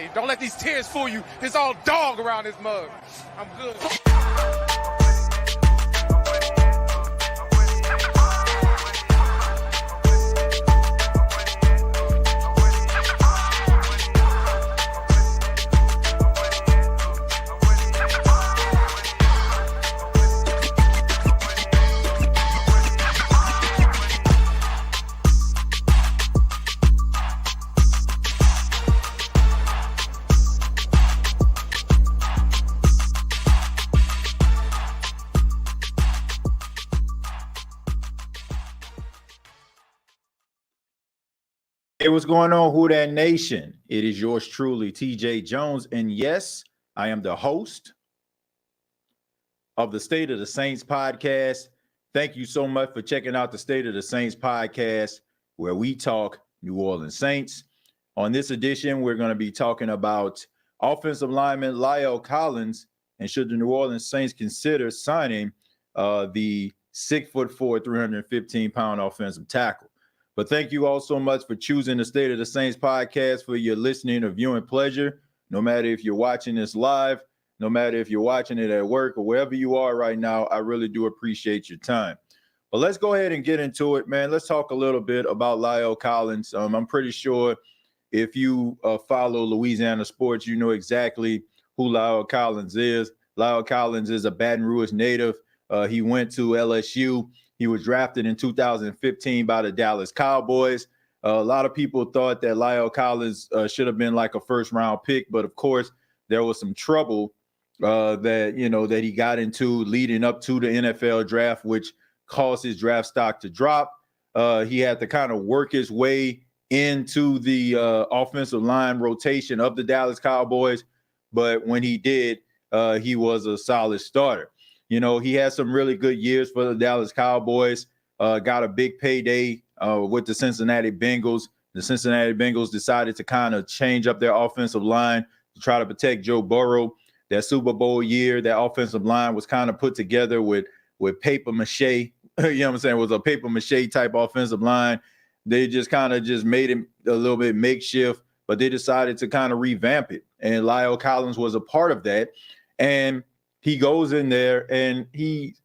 game. Don't let these tears fool you. It's all dog around this mug. I'm good. Hey, what's going on, Who Dat Nation? It is yours truly, TJ Jones. And yes, I am the host of the State of the Saints podcast. Thank you so much for checking out the State of the Saints podcast, where we talk New Orleans Saints. On this edition, we're going to be talking about offensive lineman La'el Collins, and should the New Orleans Saints consider signing the 6'4", 315-pound offensive tackle. But thank you all so much for choosing the State of the Saints podcast for your listening or viewing pleasure. No matter if you're watching this live, no matter if you're watching it at work or wherever you are right now, I really do appreciate your time. But let's go ahead and get into it, man. Let's talk a little bit about Lyle Collins. I'm pretty sure if you follow Louisiana sports, you know exactly who Lyle Collins is. Lyle Collins is a Baton Rouge native. He went to LSU. He was drafted in 2015 by the Dallas Cowboys. A lot of people thought that Lyle Collins should have been like a first-round pick, but of course, there was some trouble that he got into leading up to the NFL draft, which caused his draft stock to drop. He had to kind of work his way into the offensive line rotation of the Dallas Cowboys, but when he did, he was a solid starter. You know, he had some really good years for the Dallas Cowboys, got a big payday with the Cincinnati Bengals. The Cincinnati Bengals decided to kind of change up their offensive line to try to protect Joe Burrow. That Super Bowl year, that offensive line was kind of put together with paper mache. You know what I'm saying? It was a paper mache type offensive line. They just kind of just made it a little bit makeshift, but they decided to kind of revamp it. And Lyle Collins was a part of that. And he goes in there and he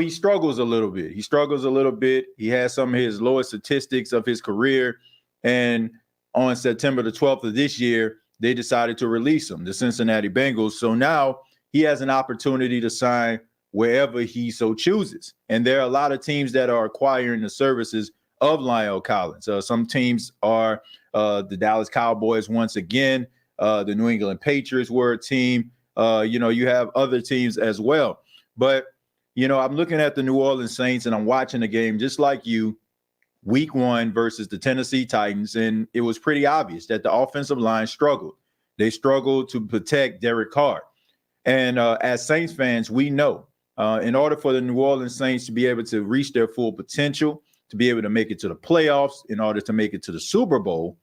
struggles a little bit. He has some of his lowest statistics of his career. And on September the 12th of this year, they decided to release him, the Cincinnati Bengals. So now he has an opportunity to sign wherever he so chooses. And there are a lot of teams that are acquiring the services of Lyle Collins. Some teams are the Dallas Cowboys once again. The New England Patriots were a team. You have other teams as well. But, I'm looking at the New Orleans Saints and I'm watching the game just like you, week 1 versus the Tennessee Titans. And it was pretty obvious that the offensive line struggled. They struggled to protect Derek Carr. And as Saints fans, we know in order for the New Orleans Saints to be able to reach their full potential, to be able to make it to the playoffs, in order to make it to the Super Bowl,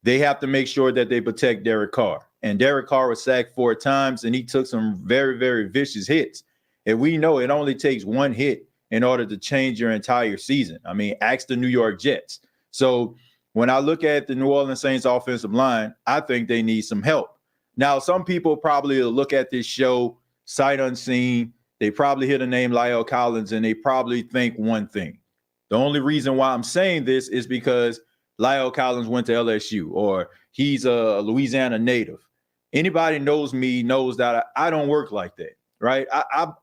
they have to make sure that they protect Derek Carr. And Derek Carr was sacked 4 times, and he took some very, very vicious hits. And we know it only takes one hit in order to change your entire season. I mean, ask the New York Jets. So when I look at the New Orleans Saints offensive line, I think they need some help. Now, some people probably will look at this show sight unseen. They probably hear the name Lyle Collins, and they probably think one thing. The only reason why I'm saying this is because Lyle Collins went to LSU, or he's a Louisiana native. Anybody knows me knows that I don't work like that, right?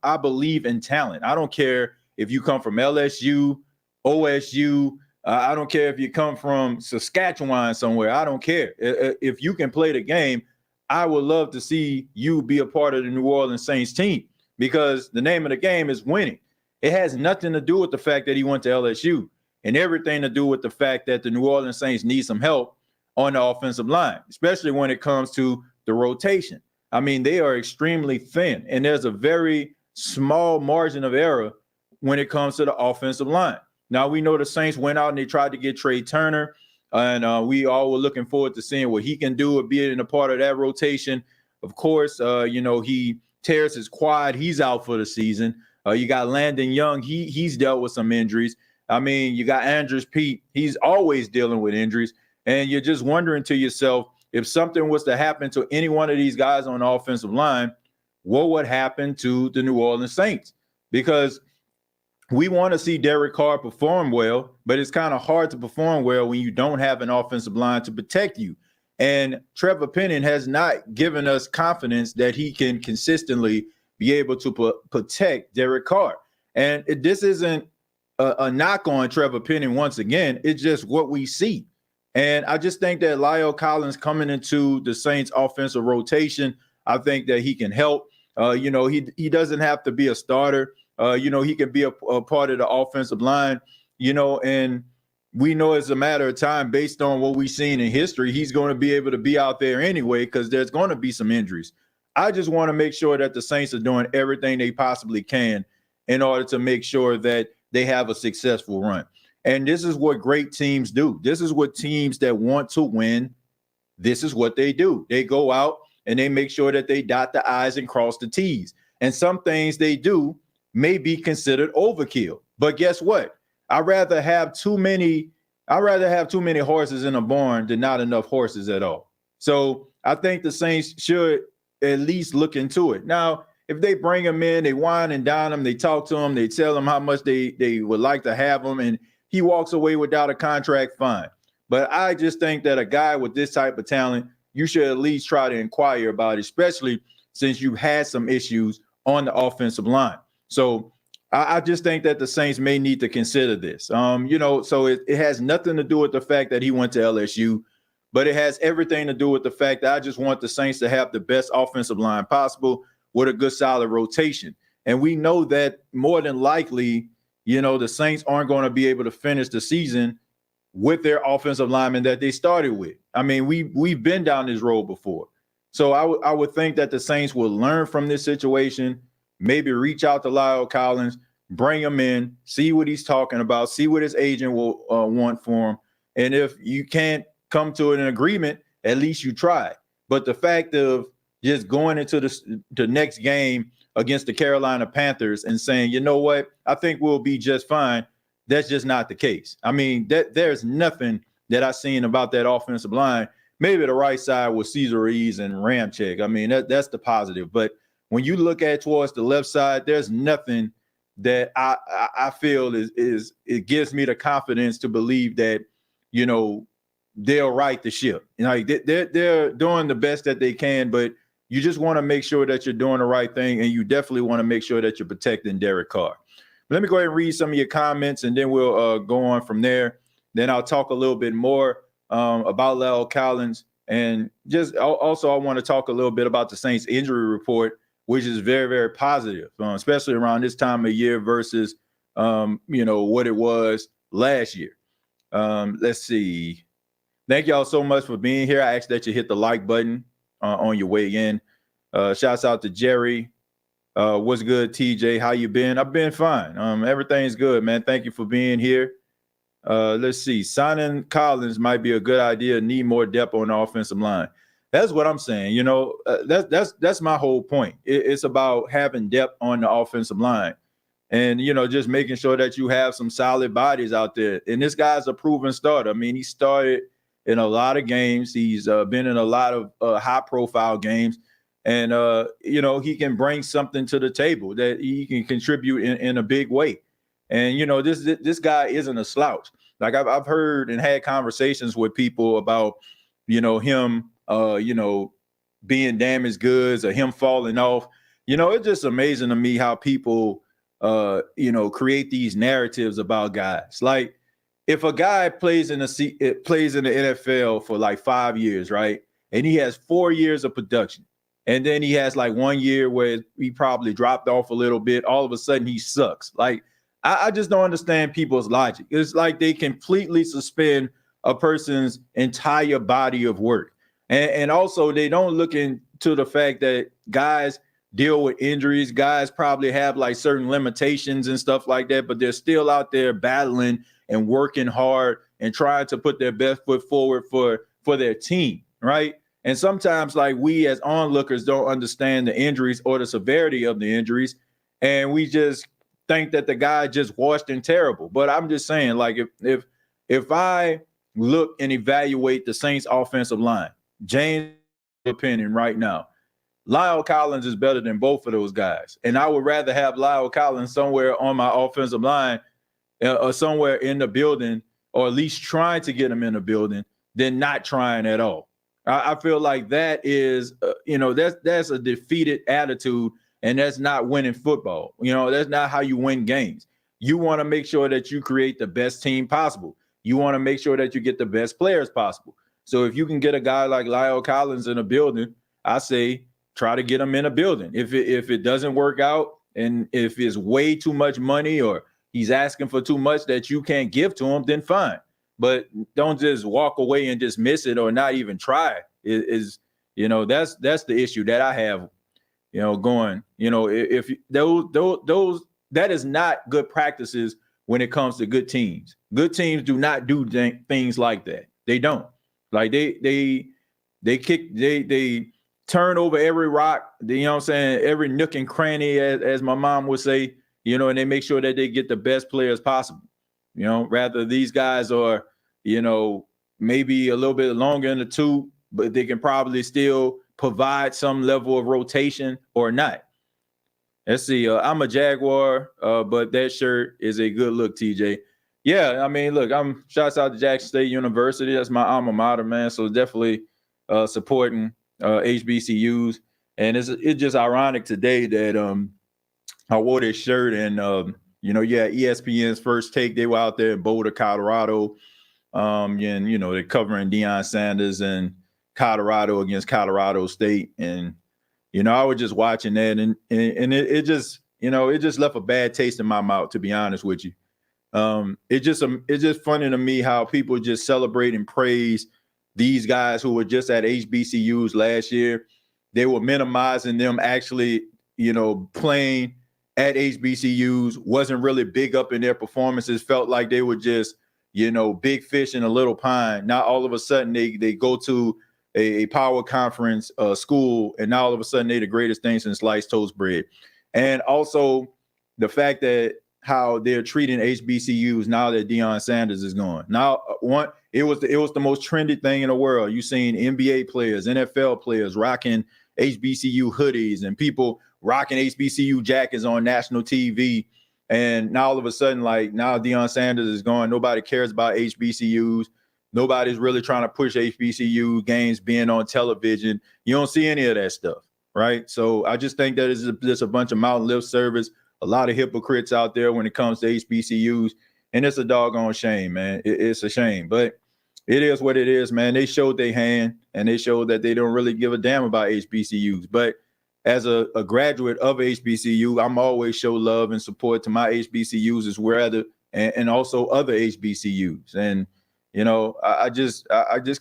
I believe in talent. I don't care if you come from LSU, OSU. I don't care if you come from Saskatchewan somewhere. I don't care. If you can play the game, I would love to see you be a part of the New Orleans Saints team, because the name of the game is winning. It has nothing to do with the fact that he went to LSU, and everything to do with the fact that the New Orleans Saints need some help on the offensive line, especially when it comes to the rotation. I mean, they are extremely thin, and there's a very small margin of error when it comes to the offensive line. Now, we know the Saints went out and they tried to get Trey Turner, and we all were looking forward to seeing what he can do of being a part of that rotation. Of course, he tears his quad. He's out for the season. You got Landon Young. He's dealt with some injuries. I mean, you got Andrews Pete. He's always dealing with injuries. And you're just wondering to yourself, if something was to happen to any one of these guys on the offensive line, what would happen to the New Orleans Saints? Because we want to see Derek Carr perform well, but it's kind of hard to perform well when you don't have an offensive line to protect you. And Trevor Penning has not given us confidence that he can consistently be able to protect Derek Carr. And this isn't a knock on Trevor Penning once again. It's just what we see. And I just think that Lyle Collins coming into the Saints offensive rotation, I think that he can help. He doesn't have to be a starter. He can be a part of the offensive line, and we know it's a matter of time based on what we've seen in history. He's going to be able to be out there anyway because there's going to be some injuries. I just want to make sure that the Saints are doing everything they possibly can in order to make sure that they have a successful run. And this is what great teams do. This is what teams that want to win, this is what they do. They go out and they make sure that they dot the I's and cross the T's. And some things they do may be considered overkill. But guess what? I'd rather have too many horses in a barn than not enough horses at all. So I think the Saints should at least look into it. Now, if they bring him in, they wine and dine him, they talk to him, they tell him how much they would like to have him, and he walks away without a contract, fine. But I just think that a guy with this type of talent, you should at least try to inquire about it, especially since you've had some issues on the offensive line. So I just think that the Saints may need to consider this. So it has nothing to do with the fact that he went to LSU, but it has everything to do with the fact that I just want the Saints to have the best offensive line possible with a good, solid rotation. And we know that more than likely, the Saints aren't going to be able to finish the season with their offensive linemen that they started with. I mean, we've been down this road before. So I would think that the Saints will learn from this situation, maybe reach out to Lyle Collins, bring him in, see what he's talking about, see what his agent will want for him. And if you can't come to an agreement, at least you try. But the fact of just going into the next game against the Carolina Panthers and saying, you know what, I think we'll be just fine, that's just not the case. I mean, there's nothing that I've seen about that offensive line. Maybe the right side with Cesar Ruiz and Ramczyk. I mean, that's the positive. But when you look at towards the left side, there's nothing that I feel is it gives me the confidence to believe that, they'll right the ship. They're doing the best that they can, but you just want to make sure that you're doing the right thing, and you definitely want to make sure that you're protecting Derek Carr. Let me go ahead and read some of your comments, and then we'll go on from there. Then I'll talk a little bit more about La'el Collins, and just also I want to talk a little bit about the Saints injury report, which is very, very positive, especially around this time of year versus, what it was last year. Let's see. Thank y'all so much for being here. I ask that you hit the like button on your way in. Shouts out to Jerry. What's good, TJ? How you been? I've been fine. Everything's good, man. Thank you for being here. Let's see. Signing Collins might be a good idea. Need more depth on the offensive line. That's what I'm saying. That's my whole point. It's about having depth on the offensive line, and just making sure that you have some solid bodies out there. And this guy's a proven starter. I mean, he started in a lot of games. He's been in a lot of high-profile games, and he can bring something to the table that he can contribute in a big way. And this guy isn't a slouch. Like I've heard and had conversations with people about him. Being damaged goods or him falling off. It's just amazing to me how people, create these narratives about guys. Like if a guy plays in the NFL for like 5 years, right? And he has 4 years of production. And then he has like 1 year where he probably dropped off a little bit. All of a sudden he sucks. Like I just don't understand people's logic. It's like they completely suspend a person's entire body of work. And also, they don't look into the fact that guys deal with injuries. Guys probably have like certain limitations and stuff like that, but they're still out there battling and working hard and trying to put their best foot forward for their team, right? And sometimes, like we as onlookers don't understand the injuries or the severity of the injuries, and we just think that the guy just washed and terrible. But I'm just saying, like if I look and evaluate the Saints offensive line, James' opinion right now, Lyle Collins is better than both of those guys. And I would rather have Lyle Collins somewhere on my offensive line or somewhere in the building, or at least trying to get him in the building, than not trying at all. I feel like that is, that's a defeated attitude, and that's not winning football. That's not how you win games. You want to make sure that you create the best team possible. You want to make sure that you get the best players possible. So if you can get a guy like Lyle Collins in a building, I say try to get him in a building. If it doesn't work out, and if it's way too much money or he's asking for too much that you can't give to him, then fine. But don't just walk away and dismiss it or not even try. That's the issue that I have, going. If those that is not good practices when it comes to good teams. Good teams do not do things like that. They don't. Like they turn over every rock, every nook and cranny, as my mom would say, and they make sure that they get the best players possible. Rather these guys are, maybe a little bit longer in the tooth, but they can probably still provide some level of rotation or not. Let's see. I'm a Jaguar, but that shirt is a good look, TJ. Yeah, I mean, look, shouts out to Jackson State University. That's my alma mater, man. So definitely supporting HBCUs. And it's just ironic today that I wore this shirt, and ESPN's First Take, they were out there in Boulder, Colorado. And they're covering Deion Sanders and Colorado against Colorado State. And I was just watching that, and it just left a bad taste in my mouth, to be honest with you. It's just funny to me how people just celebrate and praise these guys who were just at HBCUs last year. They were minimizing them actually, playing at HBCUs, wasn't really big up in their performances, felt like they were just, big fish in a little pond. Now all of a sudden they go to a power conference school, and now all of a sudden they're the greatest thing since sliced toast bread. And also the fact that how they're treating HBCUs now that Deion Sanders is gone. Now, it was the most trendy thing in the world. You seen NBA players, NFL players rocking HBCU hoodies, and people rocking HBCU jackets on national TV. And now all of a sudden, like, now Deion Sanders is gone, nobody cares about HBCUs. Nobody's really trying to push HBCU games being on television. You don't see any of that stuff, right? So I just think that it's just a bunch of mouth lip service, a lot of hypocrites out there when it comes to HBCUs, and it's a doggone shame, man. It's a shame, but it is what it is, man. They showed their hand, and they showed that they don't really give a damn about HBCUs. But as a graduate of HBCU, I'm always show love and support to my HBCUs as well, and also other HBCUs. And I just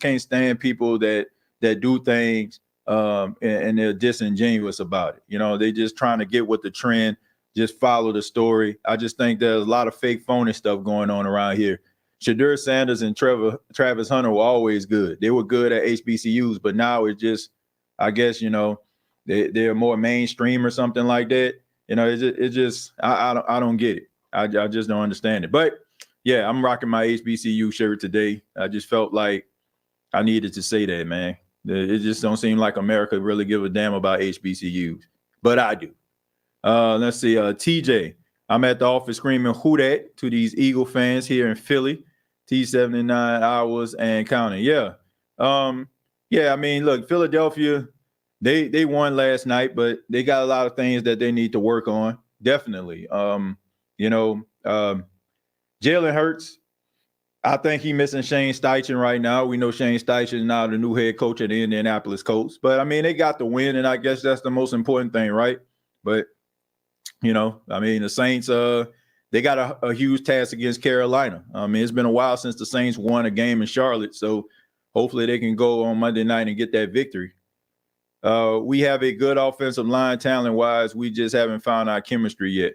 can't stand people that do things and they're disingenuous about it. They just trying to get with the trend, just follow the story. I just think there's a lot of fake phony stuff going on around here. Shadur Sanders and Travis Hunter were always good. They were good at HBCUs, but now it's just, I guess, they're more mainstream or something like that. It just I don't get it. I just don't understand it. But yeah, I'm rocking my HBCU shirt today. I just felt like I needed to say that, man. It just don't seem like America really give a damn about HBCUs, but I do. Let's see, TJ. I'm at the office screaming "Who dat" to these Eagle fans here in Philly. T79 hours and counting. Yeah. Yeah, I mean, look, Philadelphia, they won last night, but they got a lot of things that they need to work on. Definitely. Jalen Hurts, I think he's missing Shane Steichen right now. We know Shane Steichen is now the new head coach at the Indianapolis Colts. But, I mean, they got the win, and I guess that's the most important thing, right? But, the Saints, they got a huge task against Carolina. I mean, it's been a while since the Saints won a game in Charlotte, so hopefully they can go on Monday night and get that victory. We have a good offensive line talent-wise. We just haven't found our chemistry yet.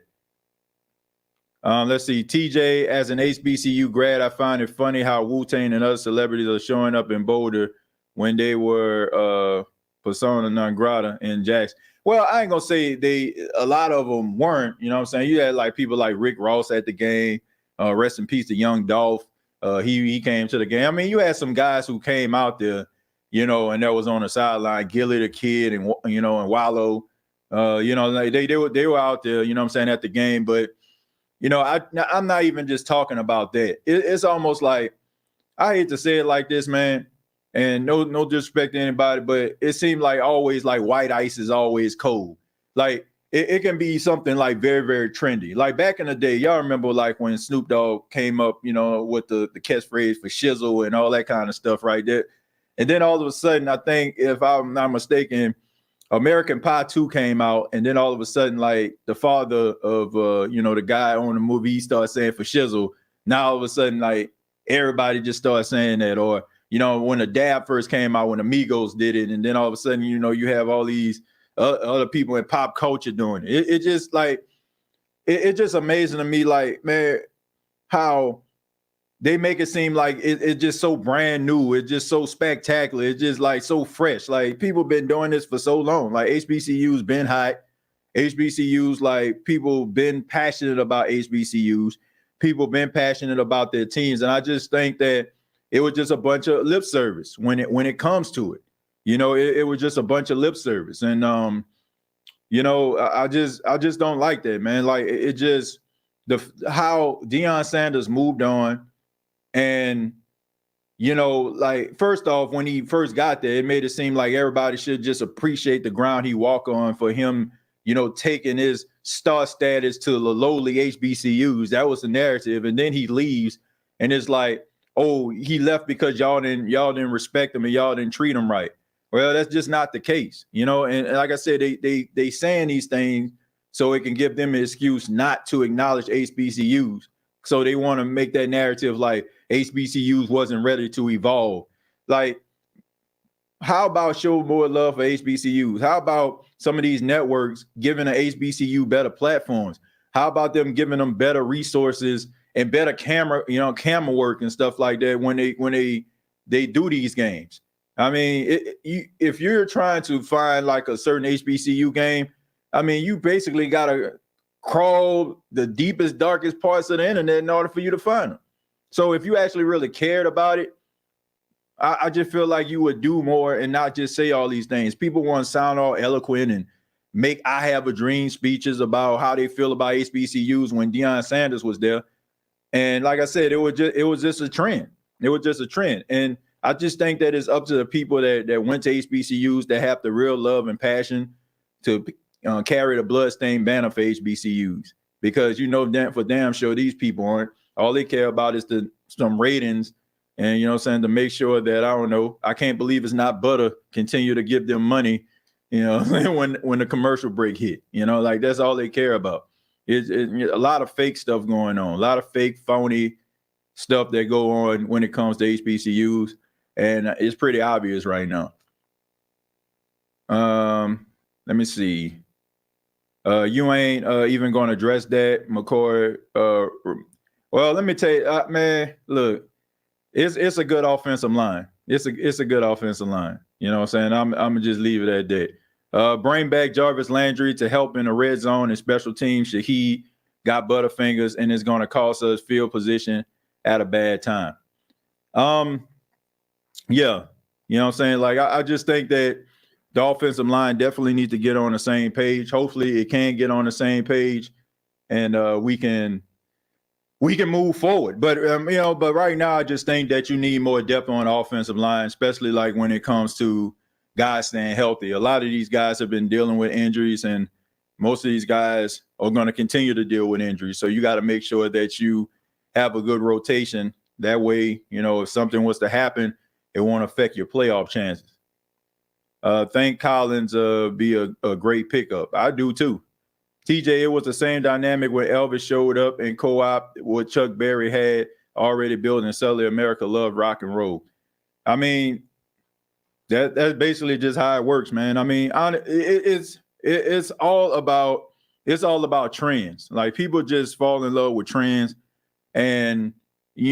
Let's see. TJ, as an HBCU grad, I find it funny how Wu-Tang and other celebrities are showing up in Boulder when they were persona non grata in Jackson. Well, I ain't going to say a lot of them weren't, you know what I'm saying? You had like people like Rick Ross at the game, rest in peace to Young Dolph. He came to the game. I mean, you had some guys who came out there and that was on the sideline, Gilly the Kid and Wallow, like they were out there, you know what I'm saying, at the game. But, I'm not even just talking about that. It's almost like, I hate to say it like this, man, and no disrespect to anybody, but it seemed like always like white ice is always cold. Like it can be something like very, very trendy. Like back in the day, y'all remember like when Snoop Dogg came up, with the catchphrase for shizzle and all that kind of stuff right there. And then all of a sudden, I think if I'm not mistaken, American Pie 2 came out, and then all of a sudden, like the father of the guy on the movie, he started saying for shizzle. Now all of a sudden, like everybody just started saying that. Or when the dab first came out, when the Migos did it, and then all of a sudden, you have all these other people in pop culture doing it. It just like it's just amazing to me, like, man, how they make it seem like it's just so brand new. It's just so spectacular. It's just like so fresh. Like people been doing this for so long. Like HBCUs been hot. HBCUs, like people been passionate about HBCUs. People been passionate about their teams. And I just think that it was just a bunch of lip service when it comes to it. It was just a bunch of lip service. And I just don't like that, man. Like it just how Deion Sanders moved on. And, like, first off, when he first got there, it made it seem like everybody should just appreciate the ground he walked on for him, taking his star status to the lowly HBCUs. That was the narrative. And then he leaves, and it's like, oh, he left because y'all didn't respect him and y'all didn't treat him right. Well, that's just not the case, And like I said, they saying these things so it can give them an excuse not to acknowledge HBCUs. So they want to make that narrative like HBCUs wasn't ready to evolve. Like, how about show more love for HBCUs? How about some of these networks giving the HBCU better platforms? How about them giving them better resources and better camera work and stuff like that when they do these games? I mean, if you're trying to find like a certain HBCU game, I mean, you basically got to crawl the deepest, darkest parts of the internet in order for you to find them. So if you actually really cared about it, I just feel like you would do more and not just say all these things. People want to sound all eloquent and make I have a dream speeches about how they feel about HBCUs when Deion Sanders was there. And like I said, it was just a trend. It was just a trend. And I just think that it's up to the people that went to HBCUs that have the real love and passion to carry the bloodstained banner for HBCUs, because for damn sure these people aren't. All they care about is some ratings, and to make sure that I can't believe it's not butter continue to give them money, when the commercial break hit, like that's all they care about. It's a lot of fake stuff going on, a lot of fake phony stuff that go on when it comes to HBCUs, and it's pretty obvious right now. Let me see. You ain't even going to address that, McCoy. Well, let me tell you, man. Look, it's a good offensive line. It's a good offensive line. You know what I'm saying? I'm gonna just leave it at that. Bring back Jarvis Landry to help in the red zone and special teams. Shaheed got butterfingers and it's going to cost us field position at a bad time. Yeah, you know what I'm saying? Like I just think that the offensive line definitely needs to get on the same page. Hopefully it can get on the same page and we can move forward. But, but right now I just think that you need more depth on the offensive line, especially like when it comes to guys staying healthy. A lot of these guys have been dealing with injuries, and most of these guys are going to continue to deal with injuries. So you got to make sure that you have a good rotation. That way, if something was to happen, it won't affect your playoff chances. Think Collins be a great pickup. I do too. TJ, it was the same dynamic when Elvis showed up in co-op, what Chuck Berry had already built in Southern America, love rock and roll. I mean, that's basically just how it works, man. I mean, it's all about trends. Like people just fall in love with trends. And,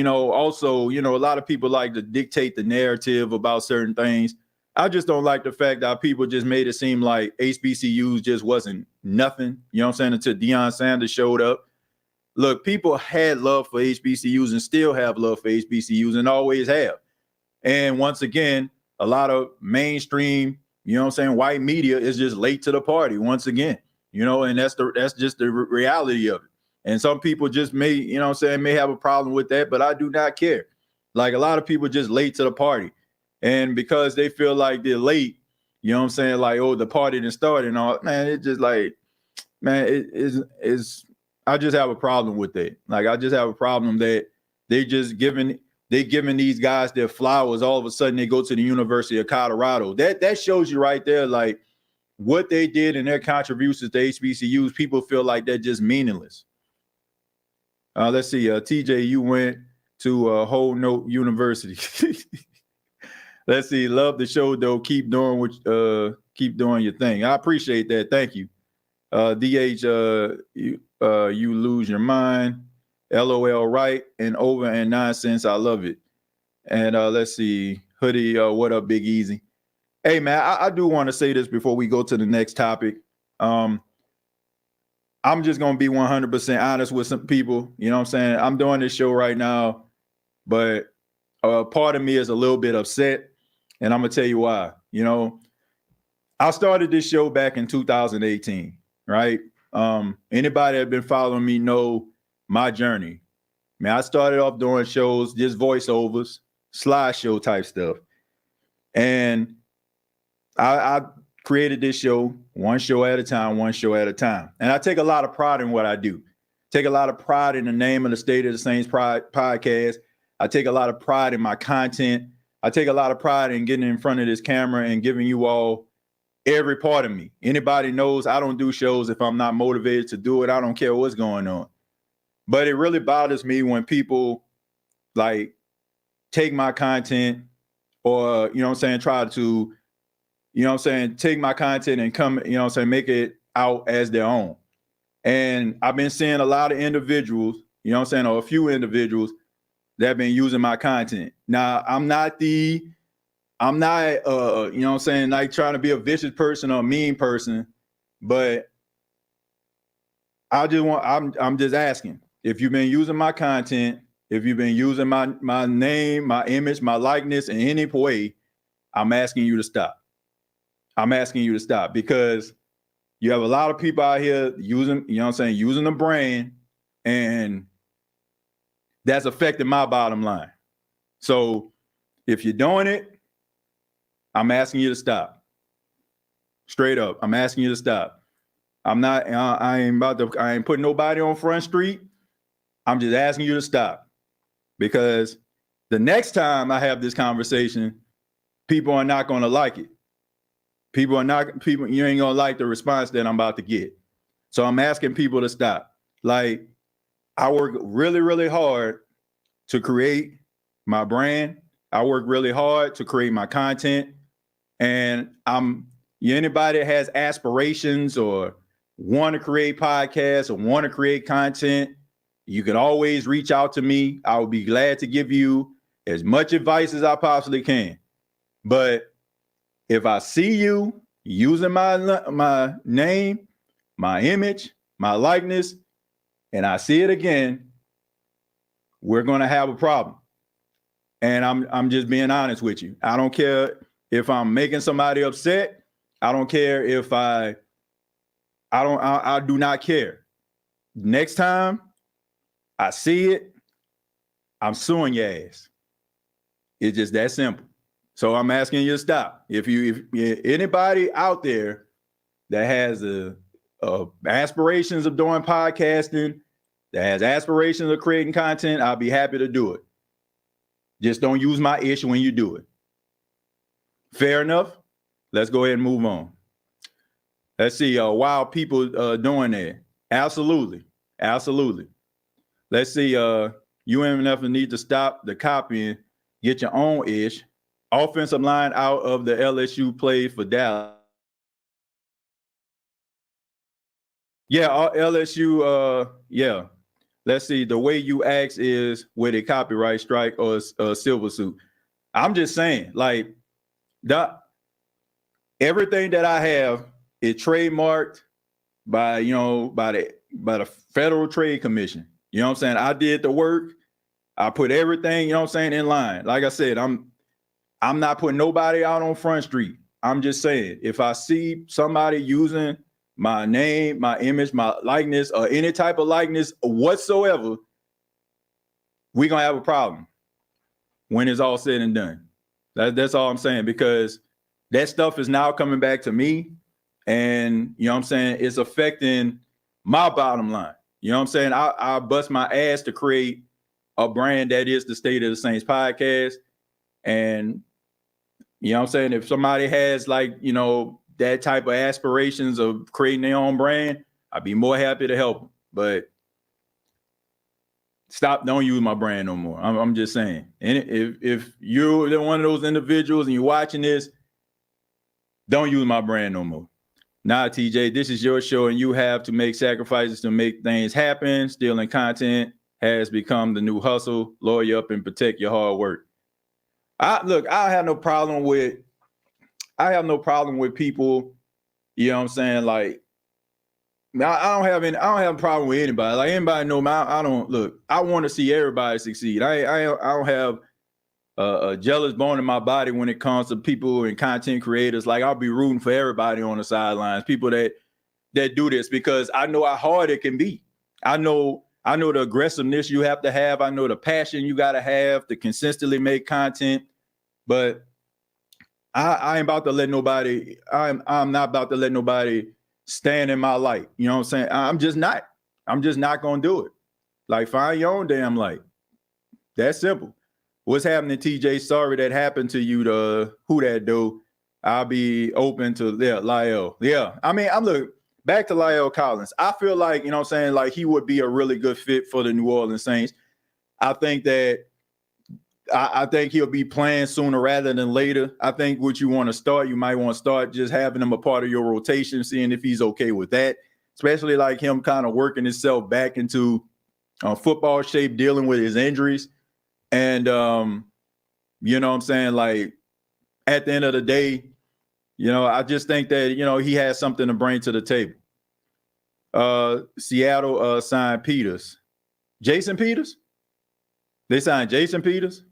also, a lot of people like to dictate the narrative about certain things. I just don't like the fact that people just made it seem like HBCUs just wasn't nothing, you know what I'm saying, until Deion Sanders showed up. Look, people had love for HBCUs and still have love for HBCUs and always have. And once again, a lot of mainstream, you know what I'm saying, white media is just late to the party once again, you know, and that's just the reality of it. And some people just may, you know what I'm saying, may have a problem with that, but I do not care. Like, a lot of people just late to the party. And because they feel like they're late, you know what I'm saying, like, oh, the party didn't start and all, man, it's just like, man, it is I just have a problem with that. Like, I just have a problem that they giving these guys their flowers. All of a sudden they go to the University of Colorado. That shows you right there, like, what they did in their contributions to HBCUs. People feel like they're just meaningless. Let's see. TJ, you went to Whole Note University. Let's see. Love the show though. Keep doing your thing. I appreciate that. Thank you. DH, you lose your mind. LOL, right and over and nonsense. I love it. And let's see. Hoodie, what up, Big Easy? Hey, man, I do want to say this before we go to the next topic. I'm just going to be 100% honest with some people. You know what I'm saying? I'm doing this show right now, but part of me is a little bit upset, and I'm going to tell you why. You know, I started this show back in 2018, right? Anybody that been following me know my journey. Man, I started off doing shows, just voiceovers, slideshow type stuff. And I created this show, one show at a time. And I take a lot of pride in what I do. Take a lot of pride in the name of the State of the Saints podcast. I take a lot of pride in my content. I take a lot of pride in getting in front of this camera and giving you all every part of me. Anybody knows I don't do shows if I'm not motivated to do it. I don't care what's going on. But it really bothers me when people, like, take my content or, you know what I'm saying, try to, you know what I'm saying, take my content and come, you know what I'm saying, make it out as their own. And I've been seeing a lot of individuals, you know what I'm saying, or a few individuals that have been using my content. Now, I'm not, you know what I'm saying, like, trying to be a vicious person or a mean person, but I'm just asking, if you've been using my content, if you've been using my name, my image, my likeness in any way, I'm asking you to stop. I'm asking you to stop, because you have a lot of people out here using, you know what I'm saying, using the brand, and that's affecting my bottom line. So if you're doing it, I'm asking you to stop. Straight up, I'm asking you to stop. I ain't putting nobody on Front Street. I'm just asking you to stop, because the next time I have this conversation, people are not going to like it. You ain't going to like the response that I'm about to get. So I'm asking people to stop. Like, I work really, really hard to create my brand. I work really hard to create my content. And anybody that has aspirations or want to create podcasts or want to create content, you can always reach out to me. I will be glad to give you as much advice as I possibly can. But if I see you using my name, my image, my likeness, and I see it again, we're going to have a problem. And I'm just being honest with you. I don't care if I'm making somebody upset. I don't care if I do not care. Next time I see it, I'm suing your ass. It's just that simple. So I'm asking you to stop. If anybody out there that has aspirations of doing podcasting, that has aspirations of creating content, I'll be happy to do it. Just don't use my ish when you do it. Fair enough? Let's go ahead and move on. Let's see, wild people doing that. Absolutely. Let's see, UMNF need to stop the copying, get your own ish. Offensive line out of the LSU play for Dallas. Yeah, LSU, yeah. Let's see, the way you ask is with a copyright strike or a silver suit. I'm just saying, like, everything that I have is trademarked by the Federal Trade Commission. You know what I'm saying? I did the work. I put everything, you know what I'm saying, in line. Like I said, I'm not putting nobody out on Front Street. I'm just saying, if I see somebody using my name, my image, my likeness, or any type of likeness whatsoever, we're going to have a problem when it's all said and done. That's all I'm saying, because that stuff is now coming back to me, and, you know what I'm saying, it's affecting my bottom line. You know what I'm saying? I bust my ass to create a brand that is the State of the Saints podcast. And, you know what I'm saying, if somebody has, like, you know, that type of aspirations of creating their own brand, I'd be more happy to help them. But don't use my brand no more. I'm just saying. And if you're one of those individuals and you're watching this, don't use my brand no more. Nah, TJ, this is your show, and you have to make sacrifices to make things happen. Stealing content has become the new hustle. Lawyer up and protect your hard work. I have no problem with people, you know what I'm saying? Like, I don't have a problem with anybody. Like, anybody know me. I want to see everybody succeed. I don't have a jealous bone in my body when it comes to people and content creators. Like, I'll be rooting for everybody on the sidelines, people that do this, because I know how hard it can be. I know the aggressiveness you have to have. I know the passion you got to have to consistently make content. But I ain't about to let nobody, I'm not about to let nobody stand in my light. You know what I'm saying? I'm just not going to do it. Like, find your own damn light. That's simple. What's happening, TJ? Sorry that happened to you. Who that do? I'll be open to Lyle. Yeah. I mean, I'm looking back to Lyle Collins. I feel like, you know what I'm saying, like, he would be a really good fit for the New Orleans Saints. I think he'll be playing sooner rather than later. I think what you might want to start just having him a part of your rotation, seeing if he's okay with that, especially like him kind of working himself back into football shape, dealing with his injuries. And, you know what I'm saying, like, at the end of the day, you know, I just think that, you know, he has something to bring to the table. Seattle signed Peters. Jason Peters? They signed Jason Peters?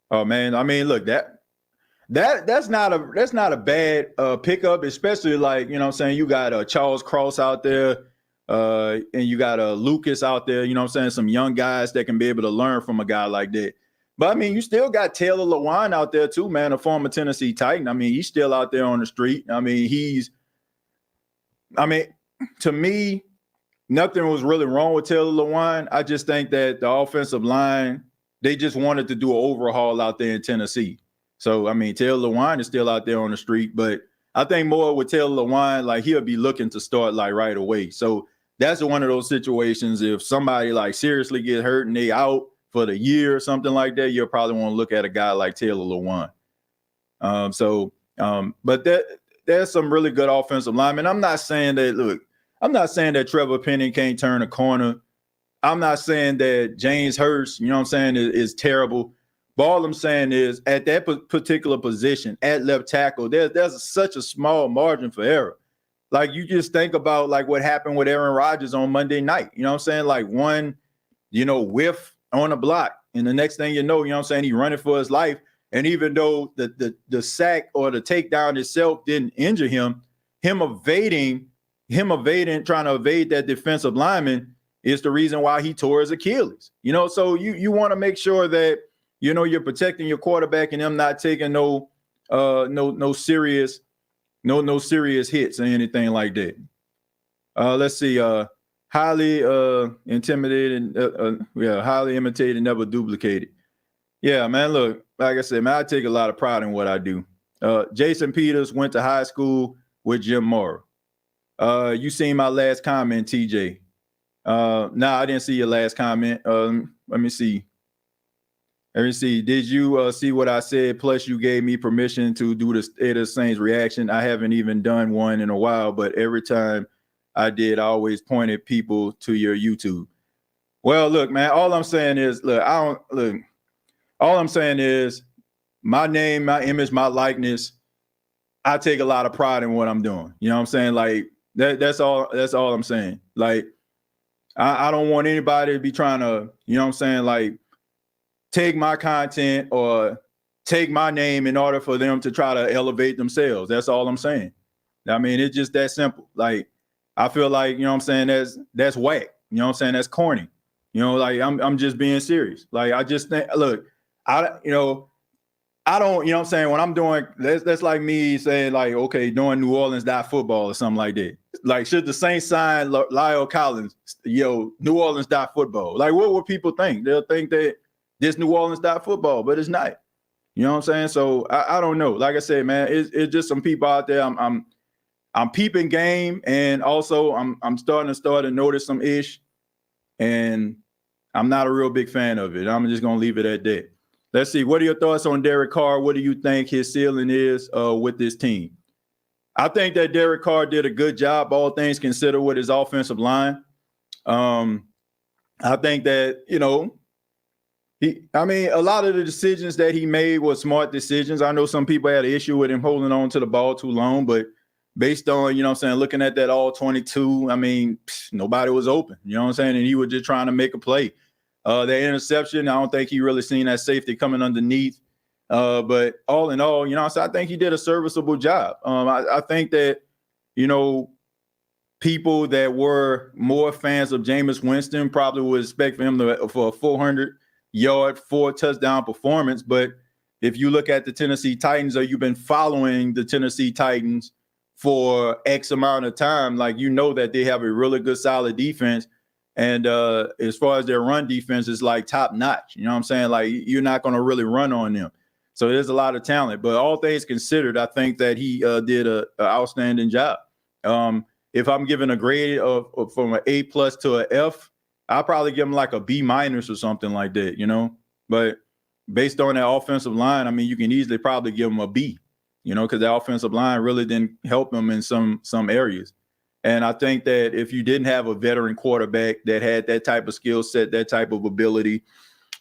Oh, man, I mean, look, that's not a bad pickup, especially, like, you know what I'm saying, you got Charles Cross out there, and you got Lucas out there, you know what I'm saying, some young guys that can be able to learn from a guy like that. But, I mean, you still got Taylor Lewan out there too, man, a former Tennessee Titan. I mean, he's still out there on the street. I mean, to me, nothing was really wrong with Taylor Lewan. I just think that the offensive line, they just wanted to do an overhaul out there in Tennessee. So, I mean, Taylor Lewan is still out there on the street, but I think more with Taylor Lewan, like, he'll be looking to start, like, right away. So that's one of those situations. If somebody, like, seriously get hurt and they out for the year or something like that, you'll probably want to look at a guy like Taylor Lewan. But there's some really good offensive linemen. I'm not saying that Trevor Penning can't turn a corner. I'm not saying that James Hurst, you know what I'm saying, is terrible. But all I'm saying is, at that particular position, at left tackle, there's such a small margin for error. Like, you just think about, like, what happened with Aaron Rodgers on Monday night. You know what I'm saying? Like, one, you know, whiff on a block, and the next thing you know what I'm saying, he's running for his life. And even though the sack or the takedown itself didn't injure him, him evading, trying to evade that defensive lineman is the reason why he tore his Achilles. You know, so you want to make sure that, you know, you're protecting your quarterback and them not taking no serious hits or anything like that. Let's see. Highly intimidated, highly imitated, never duplicated. Yeah, man, look, like I said, man, I take a lot of pride in what I do. Jason Peters went to high school with Jim Mora. You seen my last comment, TJ. I didn't see your last comment. Let me see. Did you see what I said? Plus, you gave me permission to do the State of the Saints reaction. I haven't even done one in a while, but every time I did, I always pointed people to your YouTube. Well, look, man, all I'm saying is, my name, my image, my likeness, I take a lot of pride in what I'm doing. You know what I'm saying? Like, that's all I'm saying. Like, I don't want anybody to be trying to, you know what I'm saying, like, take my content or take my name in order for them to try to elevate themselves. That's all I'm saying. I mean, it's just that simple. Like, I feel like, you know what I'm saying, that's whack. You know what I'm saying? That's corny. You know, like I'm just being serious. Like, I just think, look, I don't, you know what I'm saying, when I'm doing, that's like me saying, like, okay, doing New Orleans football or something like that. Like, should the Saints sign Lyle Collins, New Orleans football? Like, what would people think? They'll think that this New Orleans football, but it's not. You know what I'm saying? So I don't know. Like I said, man, it's just some people out there. I'm peeping game, and also I'm starting to notice some ish, and I'm not a real big fan of it. I'm just gonna leave it at that. Let's see. What are your thoughts on Derek Carr? What do you think his ceiling is with this team? I think that Derek Carr did a good job, all things considered, with his offensive line. I think that, a lot of the decisions that he made were smart decisions. I know some people had an issue with him holding on to the ball too long, but based on, looking at that all 22, nobody was open, and he was just trying to make a play. The interception, I don't think he really seen that safety coming underneath. But all in all, so I think he did a serviceable job. I think that, people that were more fans of Jameis Winston probably would expect for him for a 400-yard, 4-touchdown performance. But if you look at the Tennessee Titans, or you've been following the Tennessee Titans for X amount of time, like, that they have a really good, solid defense. And as far as their run defense is like top notch, you know what I'm saying? Like, you're not going to really run on them. So there's a lot of talent. But all things considered, I think that he did an outstanding job. If I'm giving a grade from an A+ to an F, I'll probably give him like a B- or something like that, But based on that offensive line, you can easily probably give him a B, because the offensive line really didn't help him in some areas. And I think that if you didn't have a veteran quarterback that had that type of skill set, that type of ability,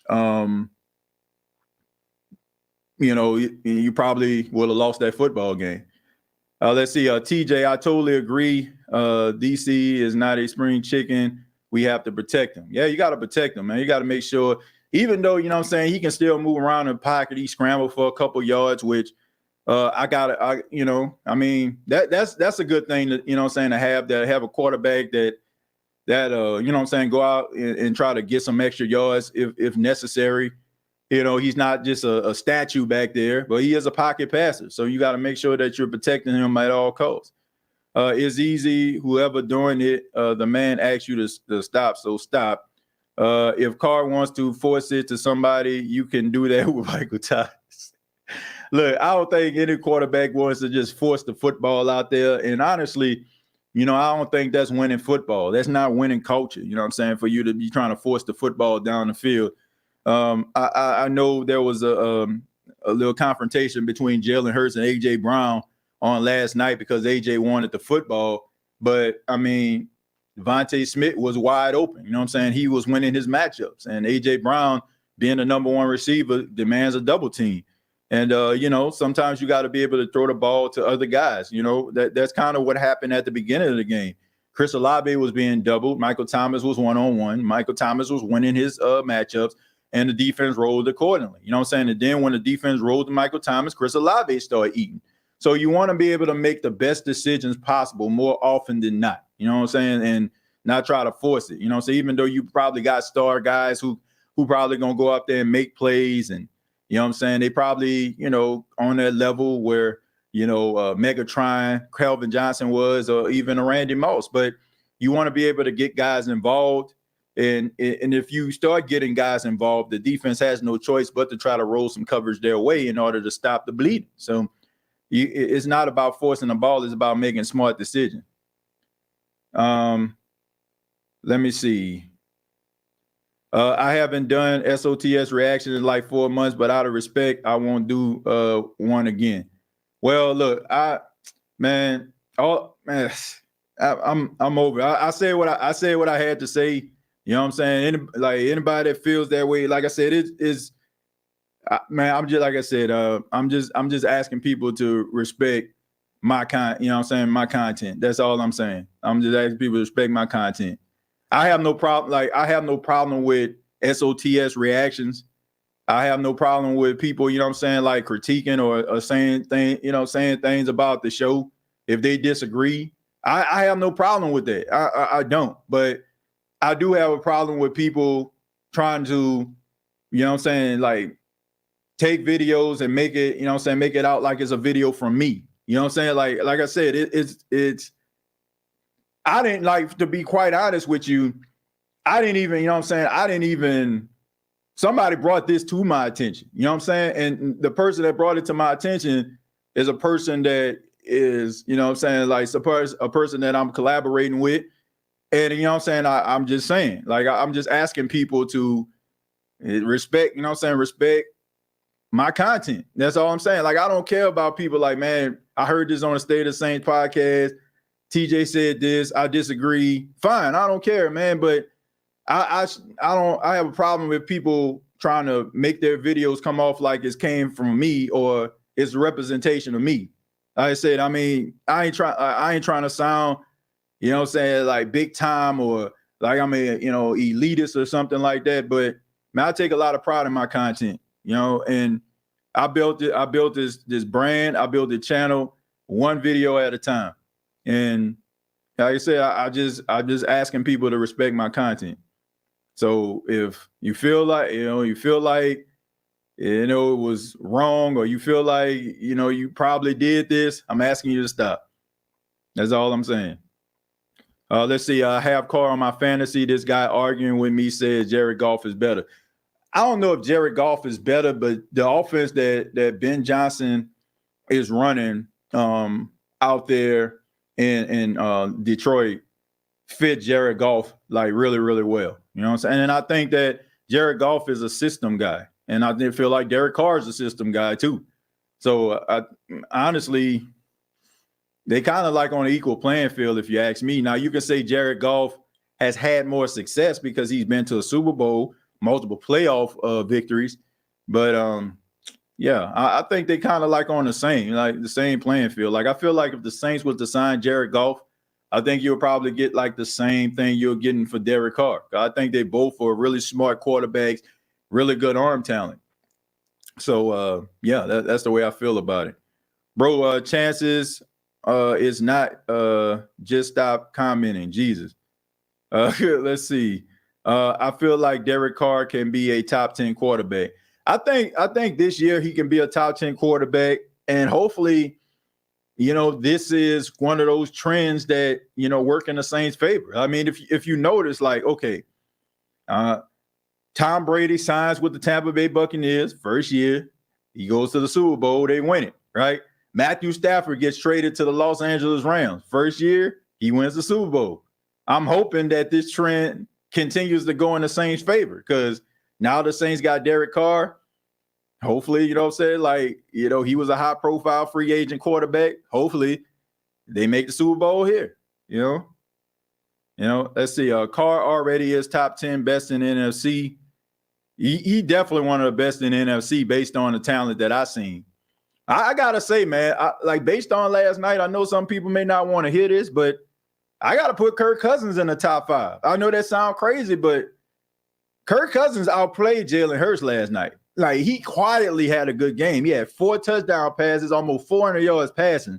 you probably would have lost that football game. Let's see. TJ, I totally agree. DC is not a spring chicken. We have to protect him. Yeah, you got to protect him, man. You got to make sure, even though, he can still move around in the pocket, he scrambled for a couple yards, which that's a good thing to, to have a quarterback that go out and try to get some extra yards if necessary. He's not just a statue back there, but he is a pocket passer. So you got to make sure that you're protecting him at all costs. It's easy. Whoever doing it, the man asks you to stop, so stop. If Carr wants to force it to somebody, you can do that with Michael Thomas. Look, I don't think any quarterback wants to just force the football out there. And honestly, I don't think that's winning football. That's not winning culture, for you to be trying to force the football down the field. I know there was a little confrontation between Jalen Hurts and A.J. Brown on last night because A.J. wanted the football. But, Devontae Smith was wide open. He was winning his matchups. And A.J. Brown, being the number one receiver, demands a double team. And, sometimes you got to be able to throw the ball to other guys. That's kind of what happened at the beginning of the game. Chris Olave was being doubled. Michael Thomas was one-on-one. Michael Thomas was winning his matchups, and the defense rolled accordingly. And then when the defense rolled to Michael Thomas, Chris Olave started eating. So you want to be able to make the best decisions possible more often than not, and not try to force it. So even though you probably got star guys who probably going to go out there and make plays, and they probably, on that level where, Megatron, Calvin Johnson was, or even a Randy Moss. But you want to be able to get guys involved. And if you start getting guys involved, the defense has no choice but to try to roll some coverage their way in order to stop the bleeding. So it's not about forcing the ball. It's about making smart decisions. Let me see. I haven't done SOTS reaction in like 4 months, but out of respect, I won't do one again. Well, look, I'm over. I said what I had to say. Anybody that feels that way, like I said, I'm just asking people to respect my my content. That's all I'm saying. I'm just asking people to respect my content. I have no problem. I have no problem with SOTS reactions. I have no problem with people, you know what I'm saying, like critiquing or saying things, saying things about the show. If they disagree, I have no problem with that. I don't. But I do have a problem with people trying to, you know what I'm saying, like take videos and make it, you know what I'm saying, make it out like it's a video from me. You know what I'm saying? Like I said, it's I didn't, like, to be quite honest with you, I didn't even, you know what I'm saying, somebody brought this to my attention. You know what I'm saying? And the person that brought it to my attention is a person that is, you know what I'm saying, like a person that I'm collaborating with. And, you know what I'm saying, I'm just saying, like, I'm just asking people to respect, you know what I'm saying, respect my content. That's all I'm saying. Like, I don't care about people like, man, I heard this on the State of the Saints podcast. TJ said this, I disagree. Fine, I don't care, man. But I have a problem with people trying to make their videos come off like it came from me or it's a representation of me. Like I said, I mean, I ain't trying to sound, you know what I'm saying, like big time or like I'm a, elitist or something like that. But man, I take a lot of pride in my content, and I built this brand, I built the channel one video at a time. And like I said, I'm just asking people to respect my content. So if you feel like, it was wrong, or you feel like, you probably did this, I'm asking you to stop. That's all I'm saying. Let's see. I have Carr on my fantasy. This guy arguing with me says Jared Goff is better. I don't know if Jared Goff is better, but the offense that Ben Johnson is running out there in Detroit fit Jared Goff like really, really well. You know what I'm saying? And I think that Jared Goff is a system guy. And I did feel like Derek Carr is a system guy too. So honestly, they kind of like on an equal playing field, if you ask me. Now, you can say Jared Goff has had more success because he's been to a Super Bowl, multiple playoff victories. But I think they kind of like on the same playing field. Like, I feel like if the Saints was to sign Jared Goff, I think you'll probably get like the same thing you're getting for Derek Carr. I think they both are really smart quarterbacks, really good arm talent. So, that's the way I feel about it. Bro, chances is not just stop commenting. Jesus. Let's see. I feel like Derek Carr can be a top 10 quarterback. I think this year he can be a top 10 quarterback, and hopefully, this is one of those trends that, work in the Saints' favor. I mean, if you notice, like, okay, Tom Brady signs with the Tampa Bay Buccaneers first year. He goes to the Super Bowl. They win it, right? Matthew Stafford gets traded to the Los Angeles Rams. First year, he wins the Super Bowl. I'm hoping that this trend continues to go in the Saints' favor because now the Saints got Derek Carr. Hopefully, you know what I'm saying? Like, he was a high-profile free agent quarterback. Hopefully, they make the Super Bowl here, let's see. Carr already is top 10 best in the NFC. He definitely one of the best in the NFC based on the talent that I seen. I got to say, man, based on last night, I know some people may not want to hear this, but I got to put Kirk Cousins in the top 5. I know that sounds crazy, but Kirk Cousins outplayed Jalen Hurts last night. Like, he quietly had a good game. He had 4 touchdown passes, almost 400 yards passing.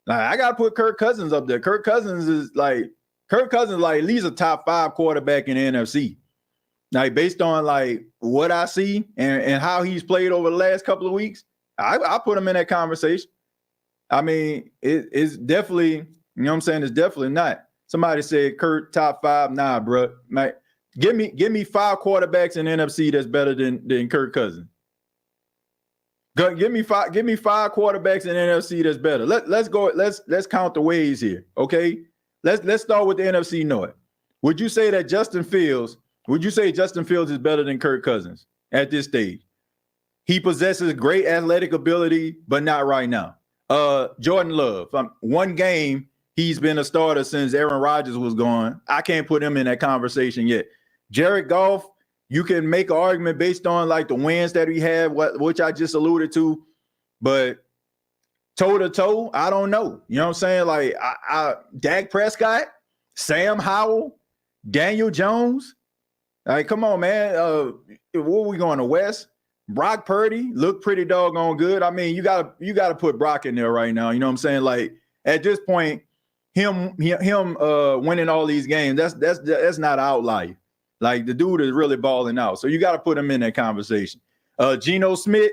Like, I got to put Kirk Cousins up there. Kirk Cousins like at least a top 5 quarterback in the NFC. Like, based on like what I see and how he's played over the last couple of weeks, I put him in that conversation. I mean, it's definitely, you know what I'm saying? It's definitely not. Somebody said Kirk top 5. Nah, bro. Like, give me 5 quarterbacks in the NFC that's better than Kirk Cousins. Give me 5 quarterbacks in the NFC that's better. Let's go. Let's count the ways here. Okay. Let's start with the NFC North. Would you say Justin Fields is better than Kirk Cousins at this stage? He possesses great athletic ability, but not right now. Jordan Love, one game he's been a starter since Aaron Rodgers was gone. I can't put him in that conversation yet. Jared Goff, you can make an argument based on like the wins that he had, which I just alluded to, but toe to toe, I don't know. You know what I'm saying? Like, Dak Prescott, Sam Howell, Daniel Jones. Like, come on, man. Where we going, to West? Brock Purdy looked pretty doggone good. I mean, you gotta put Brock in there right now. You know what I'm saying? Like, at this point, him winning all these games, that's not an outlier. Like, the dude is really balling out. So you got to put him in that conversation. Geno Smith,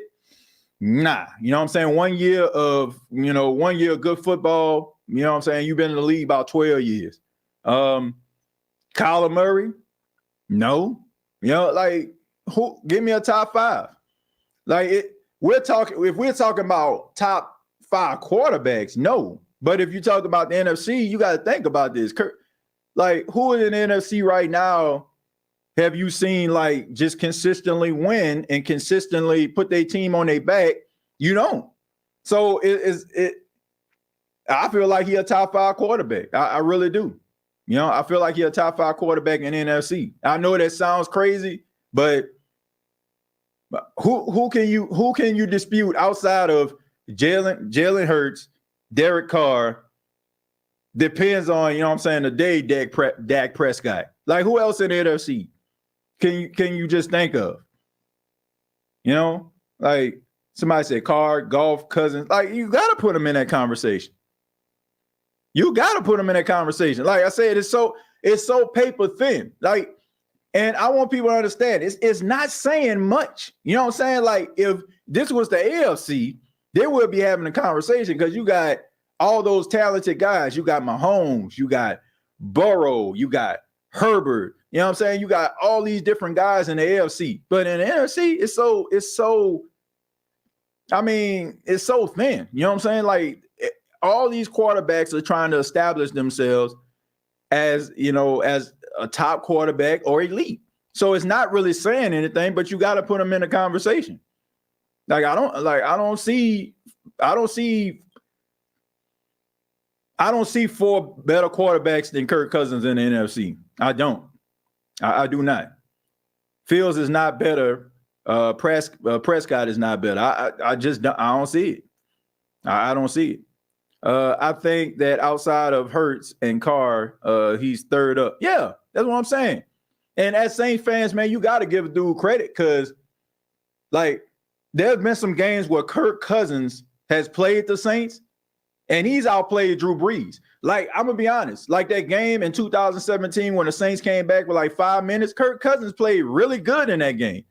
nah. You know what I'm saying? 1 year of good football. You know what I'm saying? You've been in the league about 12 years. Kyler Murray, no. You know, like, who? Give me a top 5. Like, if we're talking about top 5 quarterbacks, no. But if you talk about the NFC, you got to think about this. Like, who in the NFC right now have you seen, like, just consistently win and consistently put their team on their back? You don't. So I feel like he's a top 5 quarterback. I really do. You know, I feel like he's a top 5 quarterback in the NFC. I know that sounds crazy, but who can you dispute outside of Jalen Hurts, Derek Carr? Depends on, you know what I'm saying, the day Dak Prescott. Like, who else in the NFC can you just think of? You know, like, somebody said Carr, Golf, Cousins. Like, you got to put them in that conversation. You got to put them in that conversation. Like I said, it's so paper thin. Like, and I want people to understand, it's not saying much. You know what I'm saying? Like, if this was the AFC, they would be having a conversation because you got all those talented guys. You got Mahomes, you got Burrow, you got Herbert. You know what I'm saying? You got all these different guys in the AFC. But in the NFC, it's so thin. You know what I'm saying? Like, all these quarterbacks are trying to establish themselves as, you know, as a top quarterback or elite. So it's not really saying anything, but you got to put them in a conversation. Like, I don't see 4 better quarterbacks than Kirk Cousins in the NFC. I don't. I do not. Fields is not better. Prescott is not better. I don't see it. I don't see it. I think that outside of Hurts and Carr, he's third up. Yeah, that's what I'm saying. And as Saints fans, man, you got to give a dude credit because, like, there's been some games where Kirk Cousins has played the Saints and he's outplayed Drew Brees. Like, I'm going to be honest. Like, that game in 2017 when the Saints came back with like 5 minutes, Kirk Cousins played really good in that game.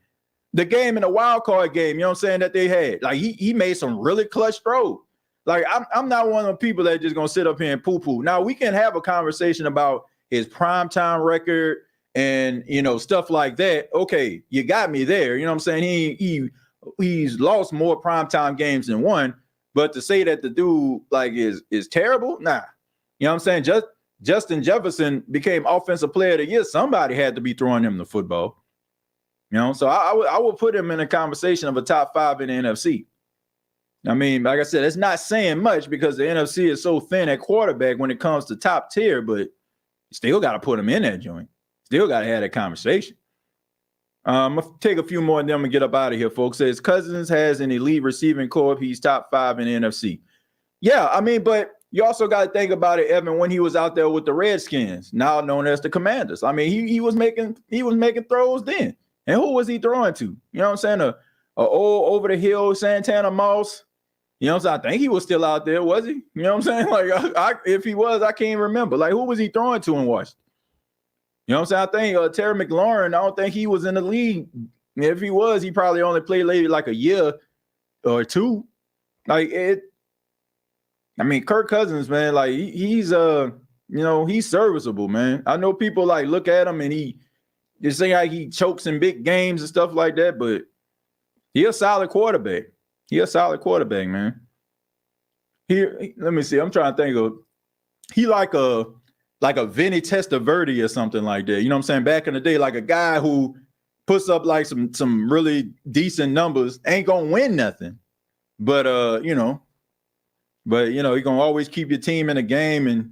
The game in the wild card game, you know what I'm saying, that they had. Like, he made some really clutch throws. Like, I'm not one of the people that just going to sit up here and poo-poo. Now, we can have a conversation about his primetime record and, you know, stuff like that. Okay, you got me there. You know what I'm saying? He's lost more primetime games than one. But to say that the dude, like, is terrible, nah. You know what I'm saying? Justin Jefferson became Offensive Player of the Year. Somebody had to be throwing him the football. You know, so I would put him in a conversation of a top 5 in the NFC. I mean, like I said, it's not saying much because the NFC is so thin at quarterback when it comes to top tier, but you still got to put him in that joint. Still got to have that conversation. I'm going to take a few more of them and get up out of here, folks. Says Cousins has an elite receiving corps. He's top 5 in the NFC. Yeah, I mean, but you also got to think about it, Evan, when he was out there with the Redskins, now known as the Commanders. I mean, he was making throws then. And who was he throwing to? You know what I'm saying? A old over the hill Santana Moss. You know what I'm saying? I think he was still out there, was he? You know what I'm saying? Like, if he was, I can't remember. Like, who was he throwing to in Washington? You know what I'm saying? I think Terry McLaurin, I don't think he was in the league. If he was, he probably only played maybe like a year or two. Like, Kirk Cousins, man, like, he's serviceable, man. I know people, like, look at him and he just say how he chokes in big games and stuff like that, but he a solid quarterback. He a solid quarterback, man. Here, let me see. I'm trying to think of he like a Vinny Testaverde or something like that. You know what I'm saying? Back in the day, like a guy who puts up like some really decent numbers, ain't gonna win nothing. But he gonna always keep your team in the game, and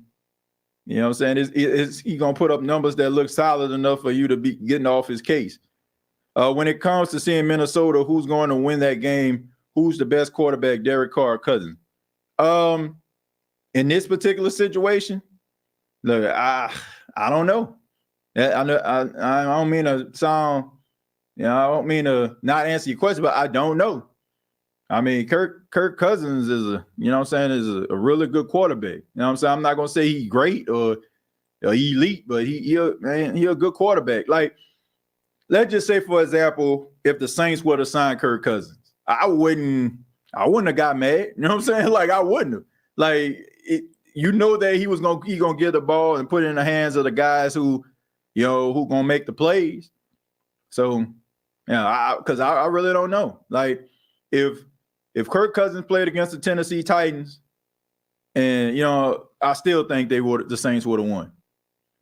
you know what I'm saying? He gonna put up numbers that look solid enough for you to be getting off his case. When it comes to seeing Minnesota, who's going to win that game? Who's the best quarterback, Derek Carr or Cousins? In this particular situation, look, I don't know. I know I don't mean to sound, I don't mean to not answer your question, but I don't know. I mean, Kirk Cousins is is a really good quarterback. You know what I'm saying? I'm not gonna say he's great or elite, but he a good quarterback. Like, let's just say, for example, if the Saints would have signed Kirk Cousins, I wouldn't have got mad. You know what I'm saying? Like, I wouldn't have. Like, that he gonna get the ball and put it in the hands of the guys who gonna make the plays. So, because I really don't know. Like, if Kirk Cousins played against the Tennessee Titans, and I still think the Saints would have won.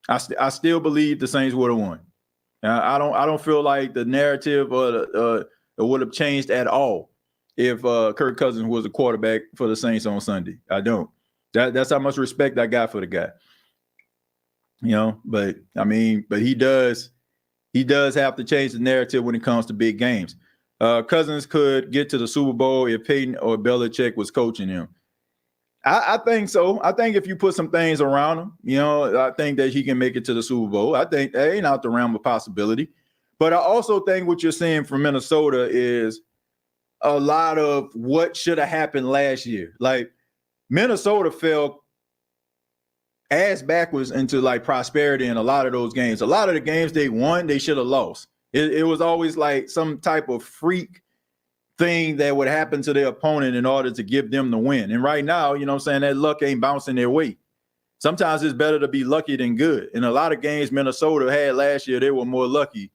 I still believe the Saints would have won. I don't feel like the narrative would have changed at all if Kirk Cousins was a quarterback for the Saints on Sunday. I don't. That's how much respect I got for the guy. But he does have to change the narrative when it comes to big games. Cousins could get to the Super Bowl if Peyton or Belichick was coaching him. I think so. I think if you put some things around him, I think that he can make it to the Super Bowl. I think that ain't out the realm of possibility. But I also think what you're seeing from Minnesota is a lot of what should have happened last year. Like, Minnesota fell ass backwards into like prosperity in a lot of those games. A lot of the games they won, they should have lost. It was always like some type of freak thing that would happen to their opponent in order to give them the win. And right now, that luck ain't bouncing their way. Sometimes it's better to be lucky than good. In a lot of games Minnesota had last year, they were more lucky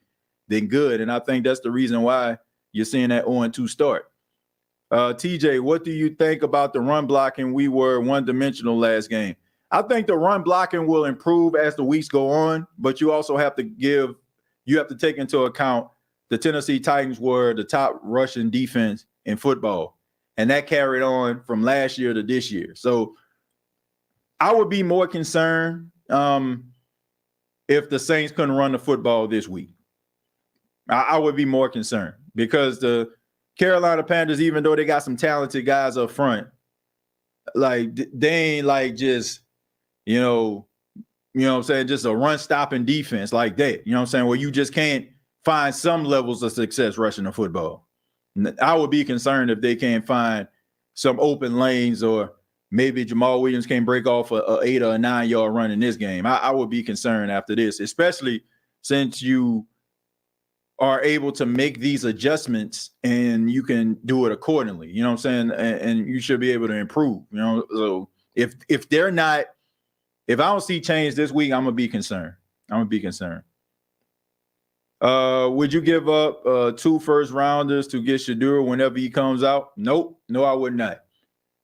than good. And I think that's the reason why you're seeing that 0-2 start. TJ, what do you think about the run blocking? We were one-dimensional last game. I think the run blocking will improve as the weeks go on, but you also have to take into account the Tennessee Titans were the top rushing defense in football, and that carried on from last year to this year. So I would be more concerned if the Saints couldn't run the football this week. I would be more concerned because the Carolina Panthers, even though they got some talented guys up front, like they ain't like just, what I'm saying, just a run-stopping defense like that. You know what I'm saying? Where you just can't find some levels of success rushing the football. I would be concerned if they can't find some open lanes, or maybe Jamal Williams can't break off a 8 or a 9 yard run in this game. I would be concerned after this, especially since you are able to make these adjustments and you can do it accordingly. You know what I'm saying? And you should be able to improve. So if I don't see change this week, I'm gonna be concerned. Would you give up 2 first-rounders to get Shedeur whenever he comes out? Nope. No, I would not.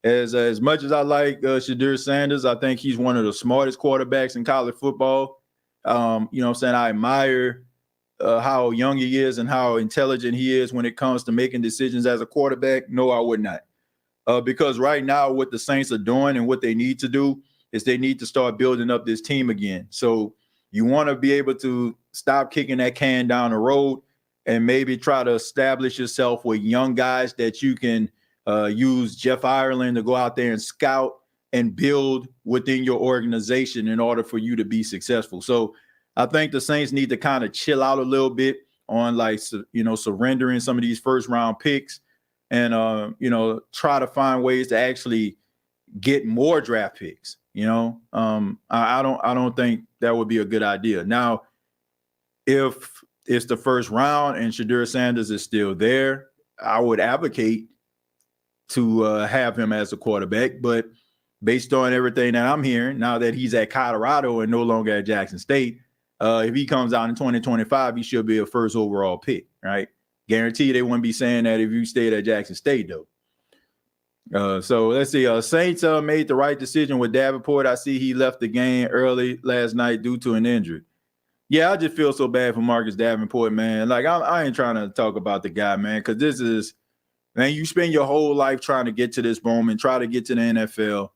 As much as I like Shedeur Sanders, I think he's one of the smartest quarterbacks in college football. You know what I'm saying? I admire how young he is and how intelligent he is when it comes to making decisions as a quarterback. No, I would not. Because right now what the Saints are doing and what they need to do is they need to start building up this team again. So you want to be able to stop kicking that can down the road and maybe try to establish yourself with young guys that you can use Jeff Ireland to go out there and scout and build within your organization in order for you to be successful. So I think the Saints need to kind of chill out a little bit on surrendering some of these first round picks and, try to find ways to actually get more draft picks. I don't think that would be a good idea. Now, if it's the first round and Shedeur Sanders is still there, I would advocate to have him as a quarterback. But based on everything that I'm hearing, now that he's at Colorado and no longer at Jackson State, if he comes out in 2025, he should be a first overall pick, right? Guarantee they wouldn't be saying that if you stayed at Jackson State, though. So let's see. Saints made the right decision with Davenport. I see he left the game early last night due to an injury. Yeah, I just feel so bad for Marcus Davenport, man. Like, I ain't trying to talk about the guy, man, because this is, man, you spend your whole life trying to get to this moment, try to get to the NFL,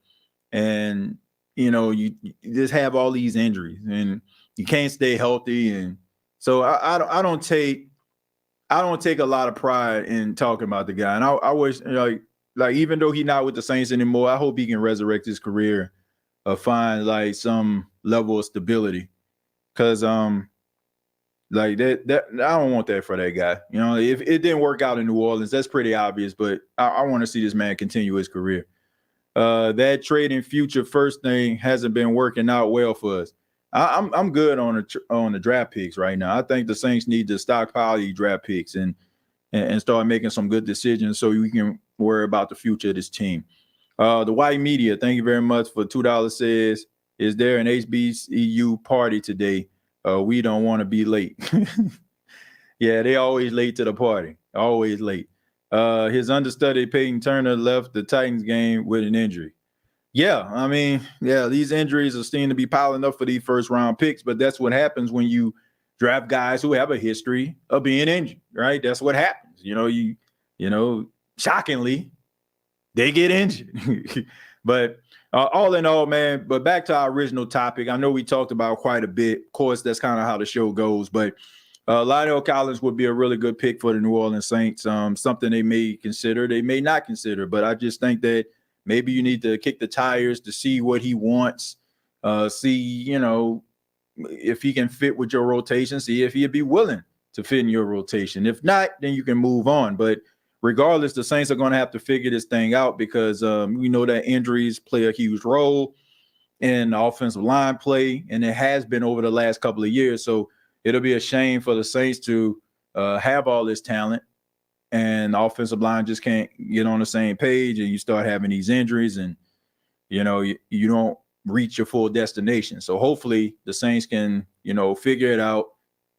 and, you just have all these injuries, and you can't stay healthy. And so I don't take a lot of pride in talking about the guy. And I wish, like, even though he's not with the Saints anymore, I hope he can resurrect his career or find like some level of stability because like that I don't want that for that guy. You know, if it didn't work out in New Orleans, that's pretty obvious. But I want to see this man continue his career. That trading future first thing hasn't been working out well for us. I'm good on the draft picks right now. I think the Saints need to stockpile these draft picks and start making some good decisions so we can worry about the future of this team. The white media, thank you very much for $2 says, is there an HBCU party today? We don't want to be late. Yeah, they always late to the party. Always late. His understudy, Peyton Turner, left the Titans game with an injury. Yeah, I mean, yeah, these injuries are seen to be piling up for these first-round picks, but that's what happens when you draft guys who have a history of being injured, right? That's what happens. You know, shockingly, they get injured. But all in all, man, but back to our original topic. I know we talked about quite a bit. Of course, that's kind of how the show goes, but Lyle Collins would be a really good pick for the New Orleans Saints, something they may consider, they may not consider, but I just think that maybe you need to kick the tires to see what he wants, see, if he can fit with your rotation, see if he'd be willing to fit in your rotation. If not, then you can move on. But regardless, the Saints are going to have to figure this thing out because we know that injuries play a huge role in the offensive line play, and it has been over the last couple of years. So it'll be a shame for the Saints to have all this talent and the offensive line just can't get on the same page, and you start having these injuries and, you don't reach your full destination. So hopefully the Saints can, figure it out.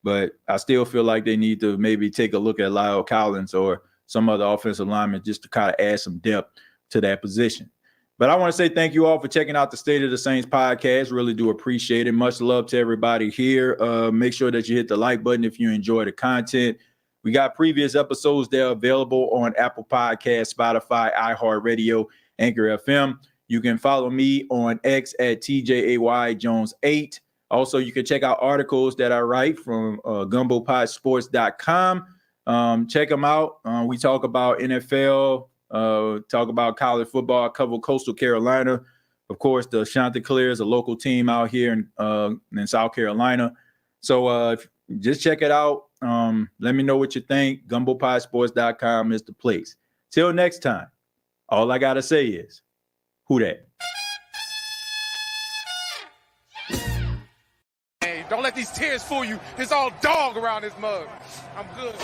But I still feel like they need to maybe take a look at Lyle Collins or some other offensive linemen just to kind of add some depth to that position. But I want to say thank you all for checking out the State of the Saints podcast. Really do appreciate it. Much love to everybody here. Make sure that you hit the like button if you enjoy the content. We got previous episodes there available on Apple Podcasts, Spotify, iHeartRadio, Anchor FM. You can follow me on X at TJAYJones8. Also, you can check out articles that I write from gumbopodsports.com. Check them out. We talk about NFL, talk about college football. I cover Coastal Carolina. Of course, the Chanticleer is a local team out here in South Carolina. So just check it out. Let me know what you think. gumbopodsports.com is the place. Till next time, all I got to say is, who dat? Hey, don't let these tears fool you. It's all dog around this mug. I'm good.